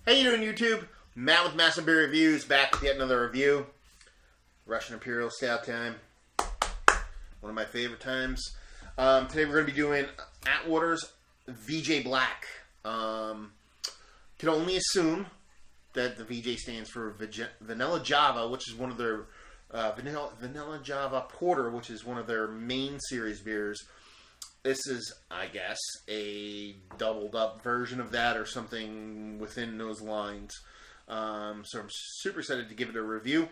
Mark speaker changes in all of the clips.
Speaker 1: How you doing, YouTube? Matt with Massive Beer Reviews, back with yet another review. Russian Imperial Stout time. One of my favorite times. Today we're going to be doing Atwater's VJ Black. Can only assume that the VJ stands for Vanilla Java, which is one of their Vanilla Java Porter, which is one of their main series beers. This is, I guess, a doubled up version of that or something within those lines. So I'm super excited to give it a review.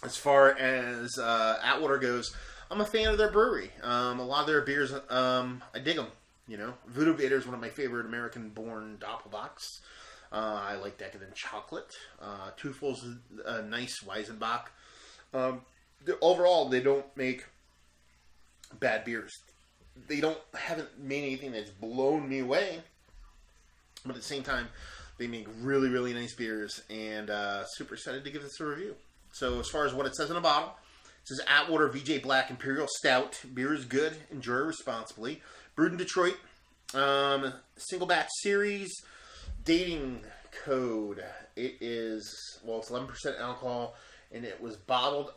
Speaker 1: As far as Atwater goes, I'm a fan of their brewery. A lot of their beers, I dig them. You know, Voodoo Vader is one of my favorite American-born Doppelbocks. I like Decadent Chocolate. Twofol's a nice Weizenbach. Overall, they don't make bad beers. They haven't made anything that's blown me away, but at the same time, they make really, really nice beers, and super excited to give this a review. So as far as what it says in the bottle, it says Atwater VJ Black Imperial Stout. Beer is good. Enjoy responsibly. Brewed in Detroit. Single batch series. Dating code. It is, well, it's 11% alcohol. And it was bottled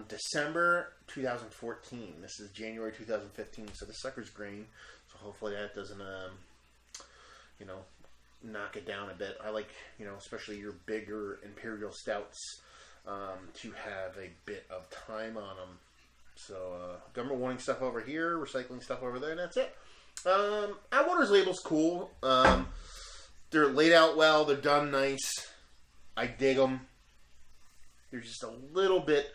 Speaker 1: December 2014. This is January 2015, so this sucker's green. So hopefully that doesn't, knock it down a bit. I like, especially your bigger Imperial Stouts to have a bit of time on them. So government warning stuff over here, recycling stuff over there, and that's it. Atwater's label's cool. They're laid out well. They're done nice. I dig them. There's just a little bit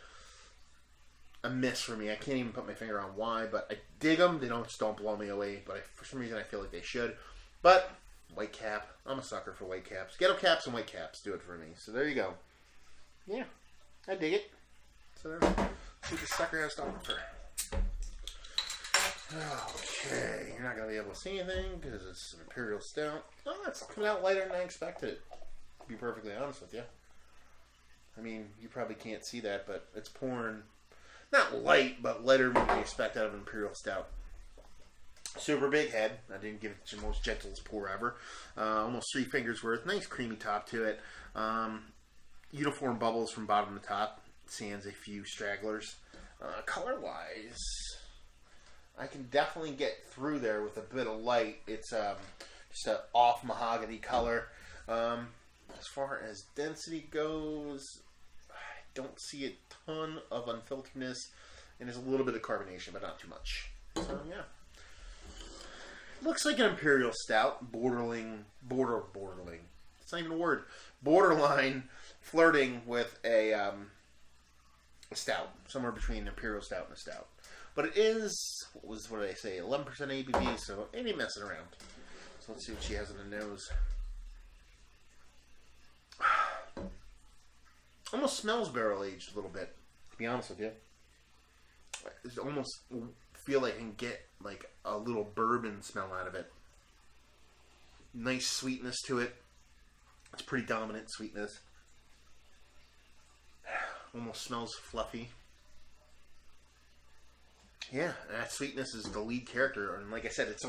Speaker 1: amiss for me. I can't even put my finger on why, but I dig them. They just don't blow me away, but for some reason I feel like they should. But white cap, I'm a sucker for white caps. Ghetto caps and white caps do it for me. So there you go. Yeah, I dig it. So there's see the sucker has to offer. Okay, you're not gonna be able to see anything because it's an Imperial Stout. Oh, it's coming out lighter than I expected it. To be perfectly honest with you. I mean, you probably can't see that, but it's pouring, not light, but lighter than you expect out of an Imperial Stout. Super big head. I didn't give it the most gentlest pour ever. Almost 3 fingers worth. Nice creamy top to it. Uniform bubbles from bottom to top. Sans a few stragglers. Color-wise, I can definitely get through there with a bit of light. It's just an off mahogany color. As far as density goes, I don't see a ton of unfilteredness, and there's a little bit of carbonation, but not too much. So yeah, looks like an Imperial Stout, borderline. It's not even a word. Borderline flirting with a stout, somewhere between an Imperial Stout and a stout. But it is, what did I say? 11% ABV, so it ain't messing around. So let's see what she has in the nose. Almost smells barrel aged a little bit, to be honest with you. I almost feel like I can get like a little bourbon smell out of it. Nice sweetness to it. It's pretty dominant sweetness. Almost smells fluffy. Yeah, that sweetness is the lead character, and like I said, it's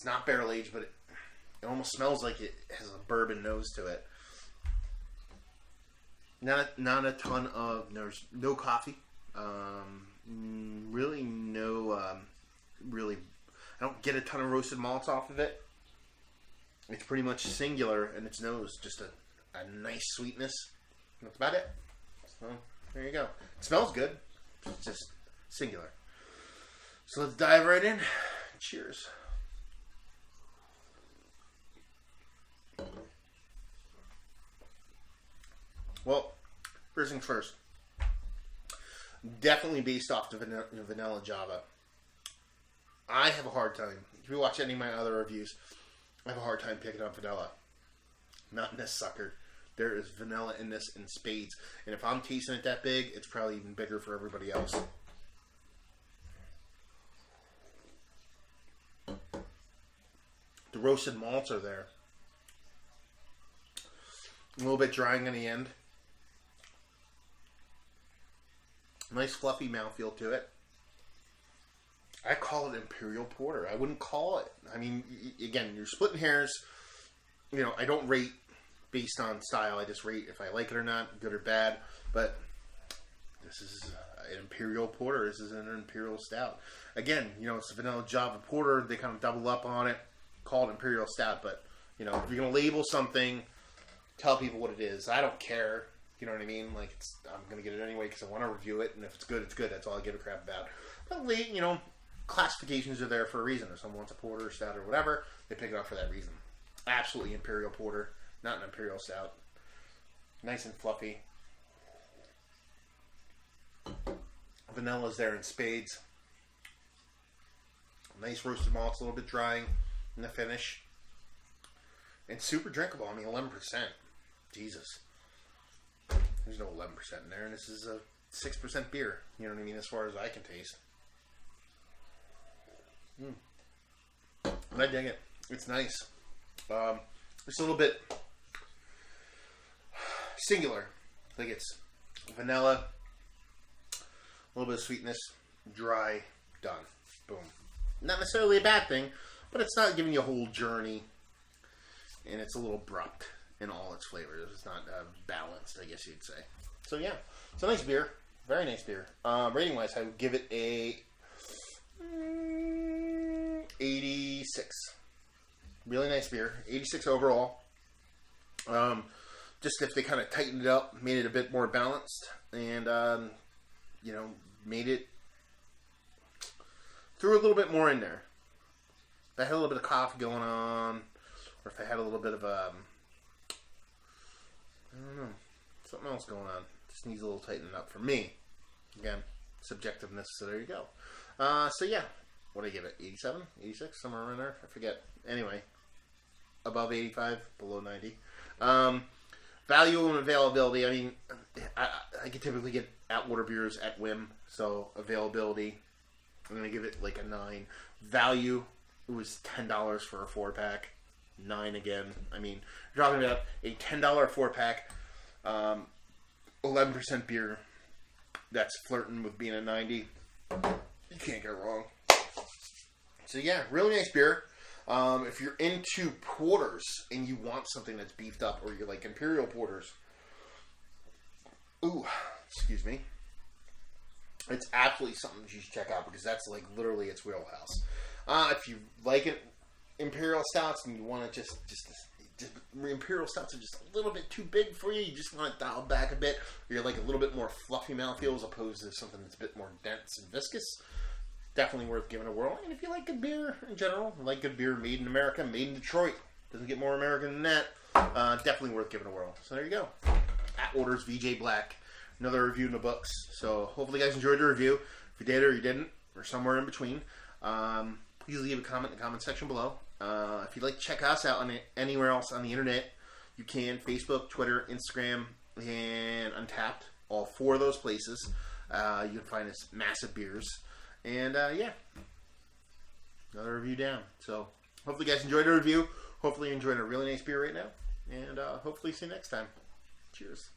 Speaker 1: not barrel aged, but it almost smells like it has a bourbon nose to it. Not a ton of, there's no coffee. Really no, I don't get a ton of roasted malts off of it. It's pretty much singular in its nose, just a nice sweetness. That's about it. So there you go. It smells good. It's just singular. So let's dive right in. Cheers. Well, first things first. Definitely based off the Vanilla Java. I have a hard time. If you watch any of my other reviews, I have a hard time picking up vanilla. Not in this sucker. There is vanilla in this in spades. And if I'm tasting it that big, it's probably even bigger for everybody else. The roasted malts are there. A little bit drying on the end. Nice fluffy mouthfeel to it. I call it Imperial Porter. I wouldn't call it. I mean, again, you're splitting hairs. I don't rate based on style. I just rate if I like it or not, good or bad. But this is an Imperial Porter. This is an Imperial Stout. Again, you know, it's a vanilla Java Porter. They kind of double up on it, call it Imperial Stout. But, you know, if you're going to label something, tell people what it is. I don't care. You know what I mean? Like, I'm going to get it anyway because I want to review it. And if it's good, it's good. That's all I give a crap about. But, you know, classifications are there for a reason. If someone wants a Porter or Stout or whatever, they pick it up for that reason. Absolutely Imperial Porter, not an Imperial Stout. Nice and fluffy. Vanilla's there in spades. Nice roasted malts, a little bit drying in the finish. And super drinkable. I mean, 11%. Jesus. There's no 11% in there. And this is a 6% beer. You know what I mean? As far as I can taste. And I dig it. It's nice. It's a little bit singular. Like it's vanilla, a little bit of sweetness, dry, done. Boom. Not necessarily a bad thing, but it's not giving you a whole journey. And it's a little abrupt in all its flavors. It's not balanced, I guess you'd say. So yeah, it's a nice beer. Very nice beer. Rating-wise, I would give it a 86. Really nice beer. 86 overall. Just if they kind of tightened it up, made it a bit more balanced, and, you know, made it, threw a little bit more in there. If I had a little bit of coffee going on, or if I had a little bit of, I don't know, something else going on. Just needs a little tightening up for me. Again, subjectiveness, so there you go. So yeah, what do I give it? 87? 86? Somewhere around there? I forget. Anyway, above 85, below 90. Value and availability. I mean, I can typically get Atwater beers at whim, so availability, I'm going to give it like a 9. Value, it was $10 for a 4-pack. 9 again. I mean, you're talking about a $10 4-pack, 11% beer that's flirting with being a 90. You can't go wrong. So yeah, really nice beer. If you're into porters and you want something that's beefed up, or you're like Imperial Porters, ooh, excuse me, it's absolutely something that you should check out, because that's like literally its wheelhouse. If you like it, Imperial Stouts, and you want to just Imperial Stouts are just a little bit too big for you, you just want to dial back a bit, or you're like a little bit more fluffy mouthfeel as opposed to something that's a bit more dense and viscous, definitely worth giving a whirl. And if you like good beer in general, like good beer made in America, made in Detroit, doesn't get more American than that, definitely worth giving a whirl. So there you go. Atwater VJ Black. Another review in the books. So hopefully you guys enjoyed the review. If you did or you didn't, or somewhere in between, please leave a comment in the comment section below. If you'd like to check us out on anywhere else on the internet, you can. Facebook, Twitter, Instagram, and Untapped. All 4 of those places. You can find us Massive Beers. And, yeah. Another review down. So, hopefully you guys enjoyed the review. Hopefully you're enjoying a really nice beer right now. And, hopefully see you next time. Cheers.